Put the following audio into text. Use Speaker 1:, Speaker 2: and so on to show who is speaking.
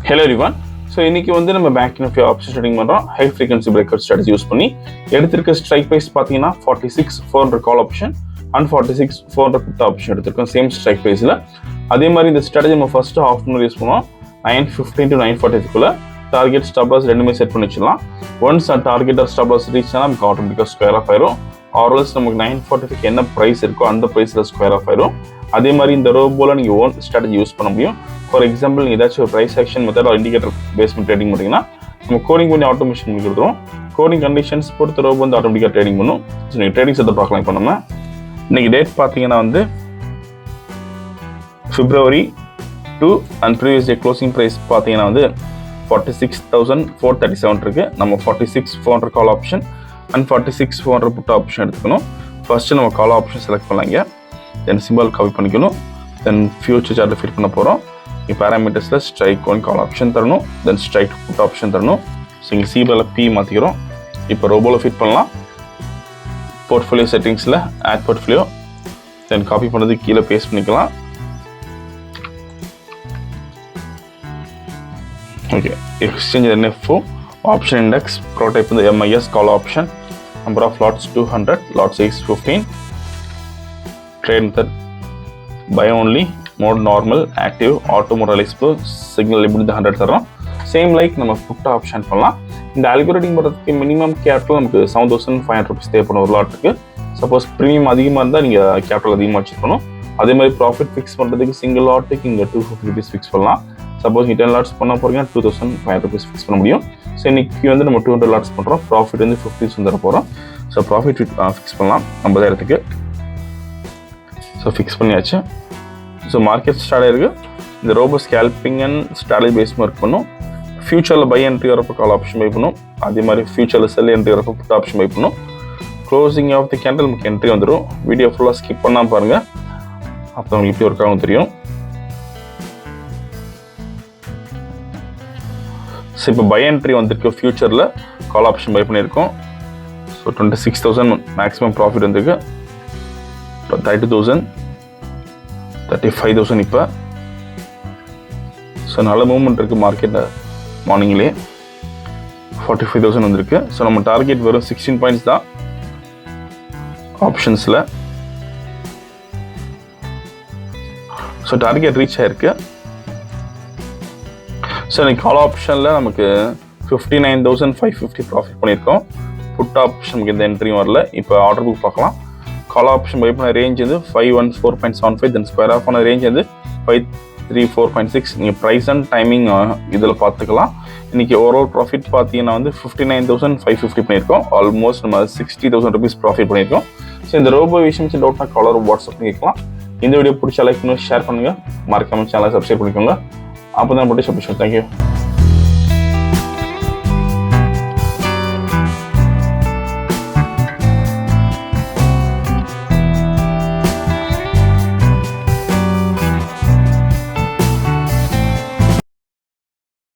Speaker 1: Hello everyone. So இன்னைக்கு வந்து நம்ம பேங்க் நிஃப்டி ஆப்ஷன் ட்ரேடிங் பண்றோம். High frequency breaker strategy use பண்ணி எடுத்திருக்க ஸ்ட்ரைக் பிரைஸ் பாத்தீங்கன்னா 46400 call option and 46400 put option எடுத்திருக்கோம் சேம் ஸ்ட்ரைக் பிரைஸ்ல. அதே மாதிரி இந்த ஸ்ட்ராட்டஜி நம்ம ஃபர்ஸ்ட் ஹாஃப் அன் யூஸ் பண்ணுவோம். 9:15 to 9:40 குள்ள டார்கெட் ஸ்டாப் லாஸ் ரெண்டுமே செட் பண்ணி வச்சிடலாம். ஒன்ஸ் அந்த target or stop loss reach ஆனா நமக்கு ஆட்டோமேட்டிக்கா ஸ்கொயர் ஆஃப் ஆயிரும். ஆர்எல்ஸ் நமக்கு 9:40 என்ன பிரைஸ் இருக்கோ அந்த பிரைஸ்ல ஸ்கொயர் ஆஃப் ஆயிரும். அதே மாதிரி இந்த ரோபோல நீங்க ஓன் ஸ்ட்ராட்டஜி யூஸ் பண்ண முடியும். ஃபார் எக்ஸாம்பிள் நீங்கள் ஏதாச்சும் ஒரு price action method or indicator basement trading பண்ணிங்கன்னா நம்ம கோடிங் பண்ணி ஆட்டோமேஷன் பண்ணி கொடுத்துருவோம். கோடிங் கண்டிஷன்ஸ் பொறுத்த ரோபோ வந்து ஆட்டோமேட்டிக்காக ட்ரேடிங் பண்ணும். ஸோ நீங்கள் ட்ரேடிங் செட்டை பார்க்கலாம். இப்போ நம்ம இன்னைக்கு டேட் பார்த்தீங்கன்னா வந்து February 2 and previous day closing price பார்த்தீங்கன்னா வந்து 46,437 இருக்குது. நம்ம 46,400 call option and 46,400 put option எடுத்துக்கணும். ஃபர்ஸ்ட்டு நம்ம கால் ஆப்ஷன் செலக்ட் பண்ணலாங்க. தென் சிம்பிள் காப்பி பண்ணிக்கணும். தென் ஃபியூச்சர் சார்ட் ஃபிட் பண்ண போகிறோம். இப்போ பேராமீட்டர்ஸில் ஸ்ட்ரைக் ஒன் கால் ஆப்ஷன் தரணும். தென் ஸ்ட்ரைக் புட் ஆப்ஷன் தரணும். ஸோ இங்கே சிபிஎல் பி மாற்றிக்கிறோம். இப்போ ரோபோவில் ஃபிட் பண்ணலாம். போர்ட்ஃபோலியோ செட்டிங்ஸில் ஆட் போர்ட்ஃபோலியோ தென் காப்பி பண்ணது கீழே பேஸ்ட் பண்ணிக்கலாம். Okay, exchange NFO option index ப்ரோடைப் வந்து MIS call option number of lots 200 lot size 15 trade method buy only mode normal active auto mode எக்ஸ்ப்ளோ சிக்னல் இப்படி 100 தரோம். சேம் லைக் நம்ம புட் ஆப்ஷன் பண்ணலாம். இந்த ஆல்கோ ட்ரேடிங் பண்ணுறதுக்கு மினிமம் கேபிட்டல் நமக்கு 7,500 rupees தேவைப்படும் ஒரு லாட்டுக்கு. சப்போஸ் ப்ரீமியம் அதிகமாக இருந்தால் நீங்கள் கேபிட்டல் அதிகமாக வச்சுருக்கணும். அதே மாதிரி ப்ராஃபிட் ஃபிக்ஸ் பண்ணுறதுக்கு சிங்கிள் லாட்டுக்கு இங்கே 250 rupees ஃபிக்ஸ் பண்ணலாம். சப்போஸ் நீங்கள் 10 லாட்ஸ் பண்ண போகிறீங்கன்னா 2,500 rupees ஃபிக்ஸ் பண்ண முடியும். ஸோ இன்னைக்கு வந்து நம்ம 200 லாட்ஸ் பண்ணுறோம். ப்ராஃபிட் வந்து 50 தர போகிறோம். ஸோ ப்ராஃபிட் ஃபிக்ஸ் பண்ணலாம் 50,000. ஸோ ஃபிக்ஸ் பண்ணியாச்சு. ஸோ மார்க்கெட் ஸ்டார்ட் ஆயிருக்கு. இந்த robo scalping and strategy base work பண்ணும். ஃபியூச்சரில் பை என்ட்ரி வரப்போ கால் ஆப்ஷன் பை பண்ணும். அதே மாதிரி ஃபியூச்சரில் செல் என்ட்ரி வரப்போ புட் ஆப்ஷன் பை பண்ணும். க்ளோசிங் ஆஃப் தி கேண்டில் நமக்கு என்ட்ரி வந்துடும். வீடியோ ஃபுல்லாக ஸ்கிப் பண்ணால் பாருங்கள், அப்போ உங்களுக்கு எப்படி ஒர்க் ஆகும் தெரியும். ஸோ இப்போ பை என்ட்ரி வந்திருக்கு. ஃபியூச்சரில் கால் ஆப்ஷன் பை பண்ணியிருக்கோம். ஸோ 26,000 மேக்ஸிமம் ப்ராஃபிட் வந்திருக்கு. 32,000 35,000 இப்போ. ஸோ நல்ல மூவ்மெண்ட் இருக்குது மார்க்கெட்டில். மார்னிங்லேயே 45,000 வந்திருக்கு. ஸோ நம்ம டார்கெட் வெறும் 16 பாயிண்ட்ஸ் தான் ஆப்ஷன்ஸில். ஸோ டார்கெட் ரீச் ஆயிருக்கு. ஸோ இன்னைக்கு கால் ஆப்ஷனில் நமக்கு 59,550 ப்ராஃபிட் பண்ணியிருக்கோம். புட் ஆப்ஷன் நமக்கு எந்த என்ட்ரியும் வரல. இப்போ ஆர்டர் புக் பார்க்கலாம். கால் ஆப்ஷன் பை பண்ண ரேஞ்ச் வந்து 514.75. தென் ஸ்கொயர் ஆஃப் பண்ண ரேஞ்ச் வந்து 534.6. நீங்கள் ப்ரைஸ் அண்ட் டைமிங் இதில் பார்த்துக்கலாம். இன்றைக்கி ஓவரால் ப்ராஃபிட் பார்த்தீங்கன்னா வந்து 59,550 பண்ணியிருக்கோம். ஆல்மோஸ்ட் நம்ம 60,000 rupees ப்ராஃபிட் பண்ணியிருக்கோம். ஸோ இந்த ரோபோ விஷயம் டவுட்னா காலர் வாட்ஸ்அப் கேட்கலாம். இந்த வீடியோ பிடிச்ச லைக் பண்ணி ஷேர் பண்ணுங்கள். மறக்காம சேனலை சப்ஸ்கிரைப் பண்ணிக்கோங்க. அப்போ தான் போட்டு சப்ஸ்கிரைப். தேங்க்யூ.